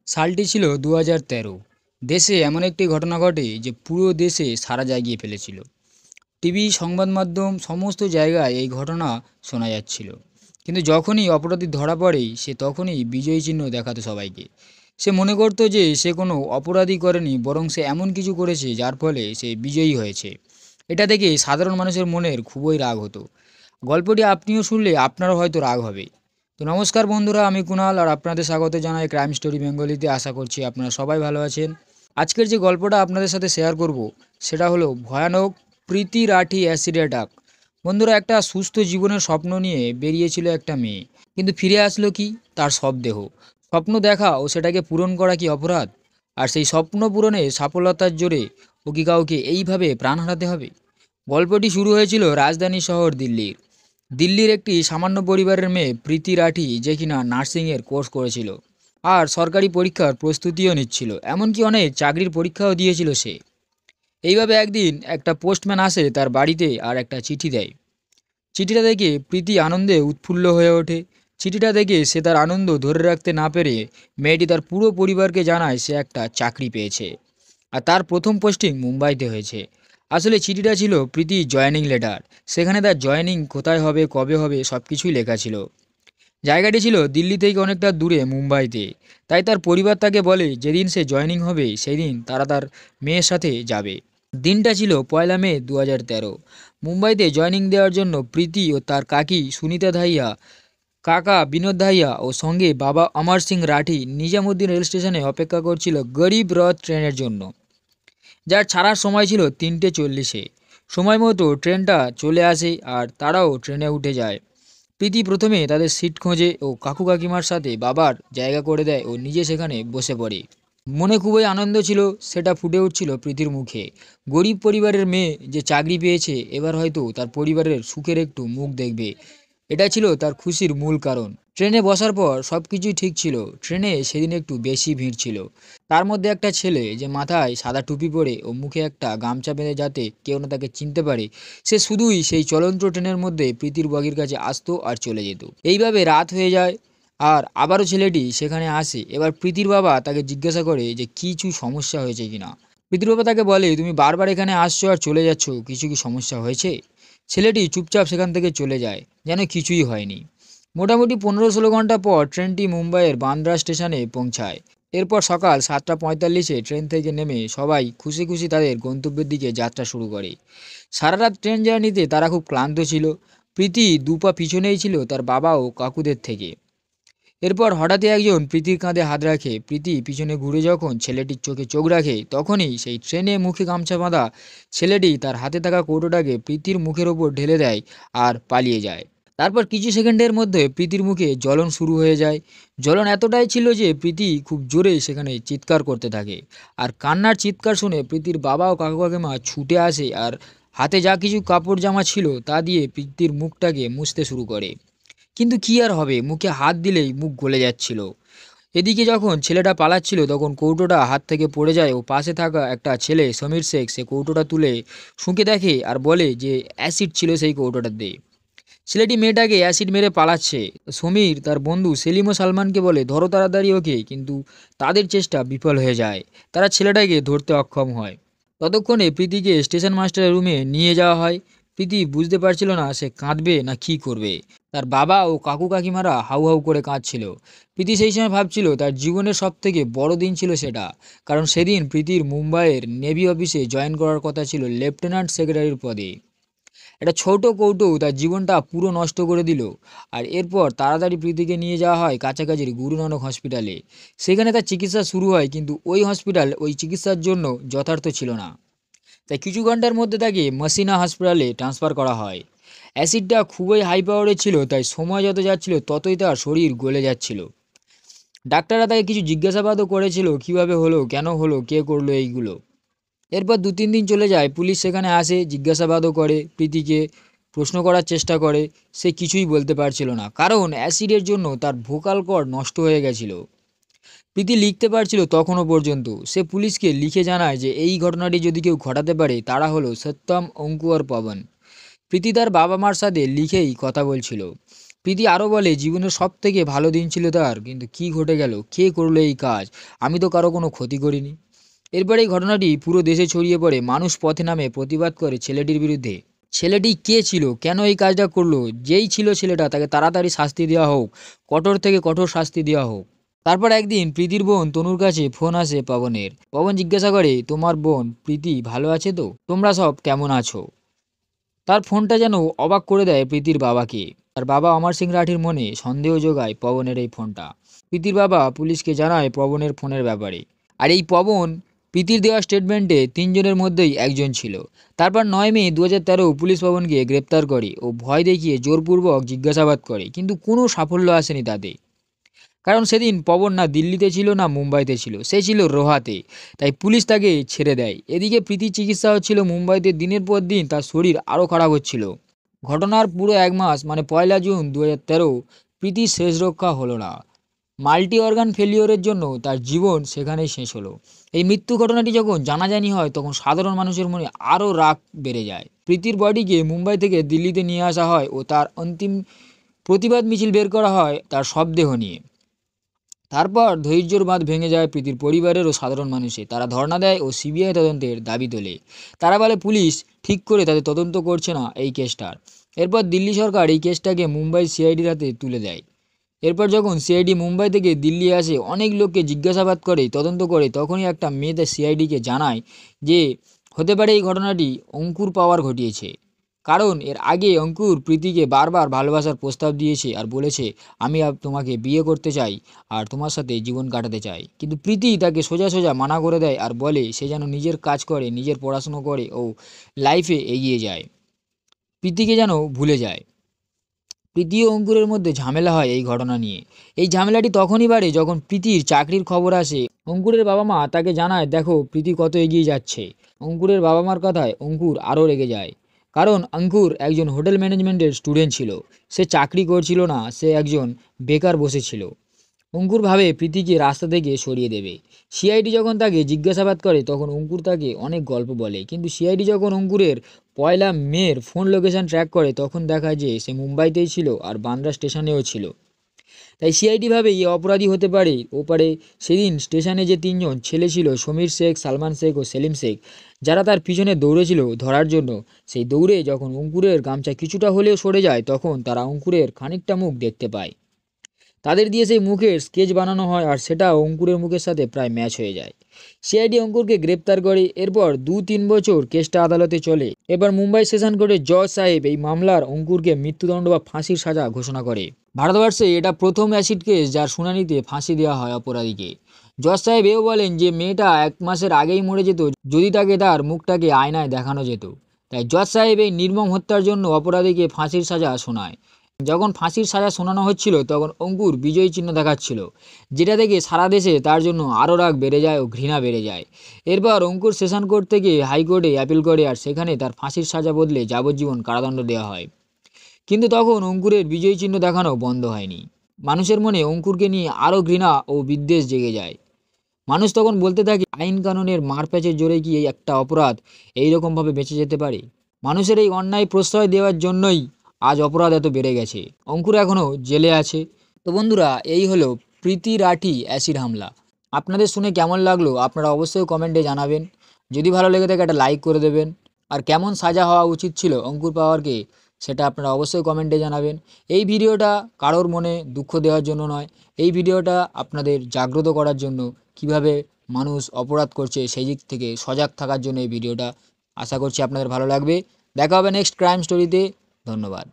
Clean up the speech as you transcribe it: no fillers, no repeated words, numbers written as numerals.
সালটি ছিল 2013। দেশে এমন একটি ঘটনা ঘটে যে পুরো দেশে সাড়া জাগিয়ে ফেলেছিল। টিভি, সংবাদ মাধ্যম সমস্ত জায়গায় এই ঘটনা শোনা যাচ্ছিল। কিন্তু যখনই অপরাধী ধরা পড়ে সে তখনই বিজয়ী চিহ্ন দেখাতো সবাইকে। সে মনে করতো যে সে কোনো অপরাধী করেনি, বরং সে এমন কিছু করেছে যার ফলে সে বিজয়ী হয়েছে। এটা দেখে সাধারণ মানুষের মনের খুবই রাগ হতো। গল্পটি আপনিও শুনলে আপনারও হয়তো রাগ হবে। তো নমস্কার বন্ধুরা, আমি কুণাল আর আপনাদের স্বাগত জানাই ক্রাইম স্টোরি বেঙ্গলিতে। আশা করছি আপনারা সবাই ভালো আছেন। আজকের যে গল্পটা আপনাদের সাথে শেয়ার করব সেটা হলো ভয়ানক প্রীতি রাঠি অ্যাসিড অ্যাটাক। বন্ধুরা, একটা সুস্থ জীবনের স্বপ্ন নিয়ে বেরিয়েছিল একটা মেয়ে, কিন্তু ফিরে আসলো কি? তার শবদেহ। স্বপ্ন দেখা ও সেটাকে পূরণ করা কি অপরাধ? আর সেই স্বপ্ন পূরণে সফলতার জোরে ও কি কাউকে এইভাবে প্রাণ হারাতে হবে? গল্পটি শুরু হয়েছিল রাজধানী শহর দিল্লির। দিল্লির একটি সামান্য পরিবারের মেয়ে প্রীতি রাঠি, যে কিনা নার্সিংয়ের কোর্স করেছিল আর সরকারি পরীক্ষার প্রস্তুতিও নিচ্ছিল, এমনকি অনেক চাকরির পরীক্ষাও দিয়েছিল সে। এইভাবে একদিন একটা পোস্টম্যান আসে তার বাড়িতে আর একটা চিঠি দেয়। চিঠিটা দেখে প্রীতি আনন্দে উৎফুল্ল হয়ে ওঠে। চিঠিটা দেখে সে তার আনন্দ ধরে রাখতে না পেরে মেয়েটি তার পুরো পরিবারকে জানায় সে একটা চাকরি পেয়েছে আর তার প্রথম পোস্টিং মুম্বাইতে হয়েছে। আসলে চিঠিটা ছিল প্রীতি জয়েনিং লেটার। সেখানে তার জয়েনিং কোথায় হবে, কবে হবে, সব কিছুই লেখা ছিল। জায়গাটি ছিল দিল্লি থেকে অনেকটা দূরে, মুম্বাইতে। তাই তার পরিবার তাকে বলে যেদিন সে জয়েনিং হবে সেই দিন তারা তার মেয়ের সাথে যাবে। দিনটা ছিল 1 মে 2013। মুম্বাইতে জয়েনিং দেওয়ার জন্য প্রীতি ও তার কাকি সুনিতা ধাইয়া, কাকা বিনোদ ধাইয়া ও সঙ্গে বাবা অমর সিং রাঠি নিজামুদ্দিন রেল স্টেশনে অপেক্ষা করছিল গরিব রথ ট্রেনের জন্য, যার ছাড়ার সময় ছিল 3:40-এ। সময় মতো ট্রেনটা চলে আসে আর তারাও ট্রেনে উঠে যায়। প্রীতি প্রথমে তাদের সিট খোঁজে ও কাকু কাকিমার সাথে বাবার জায়গা করে দেয় ও নিজে সেখানে বসে পড়ে। মনে খুবই আনন্দ ছিল, সেটা ফুটে উঠছিল প্রীতির মুখে। গরিব পরিবারের মেয়ে যে চাকরি পেয়েছে, এবার হয়তো তার পরিবারের সুখের একটু মুখ দেখবে। এটা ছিল তার খুশির মূল কারণ। ট্রেনে বসার পর সব কিছুই ঠিক ছিল। ট্রেনে সেদিন একটু বেশি ভিড় ছিল। তার মধ্যে একটা ছেলে যে মাথায় সাদা টুপি পরে ও মুখে একটা গামছা বেঁধে যাতে কেউ না তাকে চিনতে পারে, সে শুধুই সেই চলন্ত ট্রেনের মধ্যে প্রীতির বগির কাছে আসতো আর চলে যেত। এইভাবে রাত হয়ে যায় আর আবারও ছেলেটি সেখানে আসে। এবার প্রীতির বাবা তাকে জিজ্ঞাসা করে যে কিছু সমস্যা হয়েছে কিনা। প্রীতির বাবা তাকে বলে, তুমি বারবার এখানে আসছো আর চলে যাচ্ছ, কিছু কি সমস্যা হয়েছে? ছেলেটি চুপচাপ সেখান থেকে চলে যায়, যেন কিছুই হয়নি। মোটামুটি 15-16 ঘন্টা পর ট্রেনটি মুম্বাইয়ের বান্দ্রা স্টেশনে পৌঁছায়। এরপর সকাল 7:45-এ ট্রেন থেকে নেমে সবাই খুশি খুশি তাদের গন্তব্যের দিকে যাত্রা শুরু করে। সারা রাত ট্রেন জার্নিতে তারা খুব ক্লান্ত ছিল। প্রীতি দুপা পিছনেই ছিল তার বাবা ও কাকুদের থেকে। এরপর হঠাৎই একজন প্রীতির কাঁধে হাত রাখে। প্রীতি পিছনে ঘুরে যখন ছেলেটির চোখে চোখ রাখে, তখনই সেই ট্রেনে মুখে গামছা বাঁধা ছেলেটি তার হাতে থাকা কৌটোটাকে প্রীতির মুখের ওপর ঢেলে দেয় আর পালিয়ে যায়। তারপর কিছু সেকেন্ডের মধ্যে প্রীতির মুখে জ্বলন শুরু হয়ে যায়। জ্বলন এতটাই ছিল যে প্রীতি খুব জোরে সেখানে চিৎকার করতে থাকে। আর কান্নার চিৎকার শুনে প্রীতির বাবা ও কাকু কাকিমা ছুটে আসে আর হাতে যা কিছু কাপড় জামা ছিল তা দিয়ে প্রীতির মুখটাকে মুছতে শুরু করে। কিন্তু কি আর হবে, মুখে হাত দিলেই মুখ গলে যাচ্ছিল। এদিকে যখন ছেলেটা পালাচ্ছিল তখন কৌটোটা হাত থেকে পড়ে যায় ও পাশে থাকা একটা ছেলে সমীর শেখ সে কৌটোটা তুলে শুঁকে দেখে আর বলে যে অ্যাসিড ছিল সেই কৌটোটাতে। ছেলেটি মেয়েটাকে অ্যাসিড মেরে পালাচ্ছে। সমীর তার বন্ধু সেলিম ও সালমানকে বলে ধরো তাড়াতাড়ি ওকে, কিন্তু তাদের চেষ্টা বিফল হয়ে যায়। তারা ছেলেটাকে ধরতে অক্ষম হয়। ততক্ষণে প্রীতিকে স্টেশন মাস্টারের রুমে নিয়ে যাওয়া হয়। প্রীতি বুঝতে পারছিল না সে কাঁদবে না কী করবে। তার বাবা ও কাকু কাকিমারা হাউ হাউ করে কাঁদছিল। প্রীতি সেই সময় ভাবছিল তার জীবনের সব থেকে বড় দিন ছিল সেটা, কারণ সেদিন প্রীতির মুম্বাইয়ের নেভি অফিসে জয়েন করার কথা ছিল লেফটেন্যান্ট সেক্রেটারির পদে। একটা ছোট কৌটো তার জীবনটা পুরো নষ্ট করে দিল। আর এরপর তাড়াতাড়ি প্রীতিকে নিয়ে যাওয়া হয় কাছাকাছির গুরু নানক হসপিটালে। সেখানে তার চিকিৎসা শুরু হয়, কিন্তু ওই হসপিটাল ওই চিকিৎসার জন্য যথার্থ ছিল না। তাই কিছু ঘন্টার মধ্যে তাকে মসিনা হসপিটালে ট্রান্সফার করা হয়। অ্যাসিডটা খুবই হাই পাওয়ারের ছিল, তাই সময় যত যাচ্ছিল ততই তার শরীর গলে যাচ্ছিল। ডাক্তাররা তাকে কিছু জিজ্ঞাসাবাদও করেছিল, কিভাবে হলো, কেন হলো, কে করলো এইগুলো। এরপর 2-3 দিন চলে যায়। পুলিশ সেখানে আসে, জিজ্ঞাসাবাদও করে, প্রীতিকে প্রশ্ন করার চেষ্টা করে। সে কিছুই বলতে পারছিল না, কারণ অ্যাসিডের জন্য তার ভোকাল কর্ড নষ্ট হয়ে গেছিল। প্রীতি লিখতে পারছিল তখনও পর্যন্ত। সে পুলিশকে লিখে জানায় যে এই ঘটনাটি যদি কেউ ঘটাতে পারে তারা হলো সত্যম, অঙ্কু আর পবন। প্রীতি তার বাবা মার সাথে লিখেই কথা বলছিল। প্রীতি আরও বলে জীবনের সব থেকে ভালো দিন ছিল তার, কিন্তু কি ঘটে গেল, কে করলো এই কাজ, আমি তো কারো কোনো ক্ষতি করিনি। এরপর এই ঘটনাটি পুরো দেশে ছড়িয়ে পড়ে, মানুষ পথে নামে প্রতিবাদ করে ছেলেটির বিরুদ্ধে। ছেলেটি কে ছিল, কেন এই কাজটা করলো, যেই ছিল ছেলেটা তাকে তাড়াতাড়ি শাস্তি দেওয়া হোক, কঠোর থেকে কঠোর শাস্তি দেওয়া হোক। তারপর একদিন প্রীতির বোন তনুর কাছে ফোন আসে পবনের। পবন জিজ্ঞাসা করে, তোমার বোন প্রীতি ভালো আছে তো, তোমরা সব কেমন আছো? তার ফোনটা যেন অবাক করে দেয় প্রীতির বাবাকে। তার বাবা অমর সিং রাঠির মনে সন্দেহ যোগায় পবনের এই ফোনটা। প্রীতির বাবা পুলিশকে জানায় পবনের ফোনের ব্যাপারে। আর এই পবন প্রীতির দেওয়া স্টেটমেন্টে তিনজনের মধ্যেই একজন ছিল। তারপর 9 মে 2013 পুলিশ পবনকে গ্রেপ্তার করে ও ভয় দেখিয়ে জোরপূর্বক জিজ্ঞাসাবাদ করে, কিন্তু কোনো সাফল্য আসেনি তাতে। কারণ সেদিন পবন না দিল্লিতে ছিল না মুম্বাইতে ছিল, সে ছিল রোহাতে। তাই পুলিশ তাকে ছেড়ে দেয়। এদিকে প্রীতির চিকিৎসা হচ্ছিল মুম্বাইতে। দিনের পর দিন তার শরীর আরও খারাপ হচ্ছিল। ঘটনার পুরো 1 মাস মানে 1 জুন 2013 প্রীতির শেষ রক্ষা হলো না। মাল্টি অর্গান ফেলিওরের জন্য তার জীবন সেখানেই শেষ হলো। এই মৃত্যু ঘটনাটি যখন জানাজানি হয় তখন সাধারণ মানুষের মনে আরও রাগ বেড়ে যায়। প্রীতির বডিকে মুম্বাই থেকে দিল্লিতে নিয়ে আসা হয় ও তার অন্তিম প্রতিবাদ মিছিল বের করা হয় তার শবদেহ নিয়ে। তারপর ধৈর্যের বাঁধ ভেঙে যায় প্রীতির পরিবারের ও সাধারণ মানুষের। তারা ধর্ণা দেয় ও সিবিআই তদন্তের দাবি তোলে। তারা বলে পুলিশ ঠিক করে তাদের তদন্ত করছে না এই কেসটার। এরপর দিল্লি সরকার এই কেসটাকে মুম্বাই সিআইডির হাতে তুলে দেয়। এরপর যখন সিআইডি মুম্বাই থেকে দিল্লি আসে, অনেক লোককে জিজ্ঞাসাবাদ করে, তদন্ত করে, তখনই একটা মেয়ে সিআইডিকে জানায় যে হতে পারে এই ঘটনাটি অঙ্কুর পাওয়ার ঘটিয়েছে। কারণ এর আগে অঙ্কুর প্রীতিকে বারবার ভালোবাসার প্রস্তাব দিয়েছে আর বলেছে, আমি তোমাকে বিয়ে করতে চাই আর তোমার সাথে জীবন কাটাতে চাই। কিন্তু প্রীতি তাকে সোজা সোজা মানা করে দেয় আর বলে সে যেন নিজের কাজ করে, নিজের পড়াশুনো করে ও লাইফে এগিয়ে যায়, প্রীতিকে যেন ভুলে যায়। প্রীতি ও অঙ্কুরের মধ্যে ঝামেলা হয় এই ঘটনা নিয়ে। এই ঝামেলাটি তখনই বাড়ে যখন প্রীতির চাকরির খবর আসে। অঙ্কুরের বাবা মা তাকে জানায়, দেখো প্রীতি কত এগিয়ে যাচ্ছে। অঙ্কুরের বাবা মার কথায় অঙ্কুর আরও রেগে যায়। কারণ অঙ্কুর একজন হোটেল ম্যানেজমেন্টের স্টুডেন্ট ছিল, সে চাকরি করছিল না, সে একজন বেকার বসেছিল। অঙ্কুর ভাবে প্রীতিকে রাস্তা থেকে সরিয়ে দেবে। সিআইডি যখন তাকে জিজ্ঞাসাবাদ করে তখন অঙ্কুর তাকে অনেক গল্প বলে, কিন্তু সিআইডি যখন অঙ্কুরের 1 মের ফোন লোকেশন ট্র্যাক করে তখন দেখায় যে সে মুম্বাইতেই ছিল আর বান্দ্রা স্টেশনেও ছিল। তাই সিআইডি ভাবে এ অপরাধী হতে পারে। সেদিন স্টেশনে যে 3জন ছেলে ছিল, সমীর শেখ, সালমান শেখ ও সেলিম শেখ, যারা তার পিছনে দৌড়েছিল ধরার জন্য, সেই দৌড়ে যখন অঙ্কুরের গামছা কিছুটা হলেও সরে যায় তখন তারা অঙ্কুরের খানিকটা মুখ দেখতে পায়। তাদের দিয়ে সেই মুখের স্কেচ বানানো হয় আর সেটা অঙ্কুরের মুখের সাথে প্রায় ম্যাচ হয়ে যায়। সিআইডি অঙ্কুরকে গ্রেপ্তার করে। এরপর 2-3 বছর কেসটা আদালতে চলে। এবার মুম্বাই সেশন কোর্টে জজ সাহেব এই মামলার অঙ্কুরকে মৃত্যুদণ্ড বা ফাঁসির সাজা ঘোষণা করে। ভারতবর্ষে এটা প্রথম অ্যাসিড কেস যার শুনানিতে ফাঁসি দেওয়া হয় অপরাধীকে। জজ সাহেব এও বলেন যে মেয়েটা 1 মাসের আগেই মরে যেত যদি তাকে তার মুখটাকে আয়নায় দেখানো যেত। তাই জজ সাহেব এই নির্মম হত্যার জন্য অপরাধীকে ফাঁসির সাজা শোনায়। যখন ফাঁসির সাজা শোনানো হচ্ছিল তখন অঙ্কুর বিজয়ী চিহ্ন দেখাচ্ছিল, যেটা থেকে সারা দেশে তার জন্য আরও রাগ বেড়ে যায় ও ঘৃণা বেড়ে যায়। এরপর অঙ্কুর সেশন কোর্ট থেকে হাইকোর্টে অ্যাপিল করে আর সেখানে তার ফাঁসির সাজা বদলে যাবজ্জীবন কারাদণ্ড দেওয়া হয়। কিন্তু তখন অঙ্কুরের বিজয়ী চিহ্ন দেখানো বন্ধ হয়নি। মানুষের মনে অঙ্কুরকে নিয়ে আরও ঘৃণা ও বিদ্বেষ জেগে যায়। মানুষ তখন বলতে থাকে, আইন কানুনের মারপ্যাচের জোরে কি এই একটা অপরাধ এইরকমভাবে বেঁচে যেতে পারে? মানুষের এই অন্যায় প্রশ্রয় দেওয়ার জন্যই আজ অপরাধ এত বেড়ে গেছে। অঙ্কুর এখনও জেলে আছে। তো বন্ধুরা, এই হলো প্রীতি রাঠি অ্যাসিড হামলা। আপনাদের শুনে কেমন লাগলো আপনারা অবশ্যই কমেন্টে জানাবেন। যদি ভালো লেগে থাকে একটা লাইক করে দেবেন। আর কেমন সাজা হওয়া উচিত ছিল অঙ্কুর পাওয়ারকে সেটা আপনারা অবশ্যই কমেন্টে জানাবেন। এই ভিডিওটা কারোর মনে দুঃখ দেওয়ার জন্য নয়, এই ভিডিওটা আপনাদের জাগ্রত করার জন্য, কিভাবে মানুষ অপরাধ করছে সেই দিক থেকে সজাগ থাকার জন্য এই ভিডিওটা। আশা করছি আপনাদের ভালো লাগবে। দেখা হবে নেক্সট ক্রাইম স্টোরিতে। ধন্যবাদ।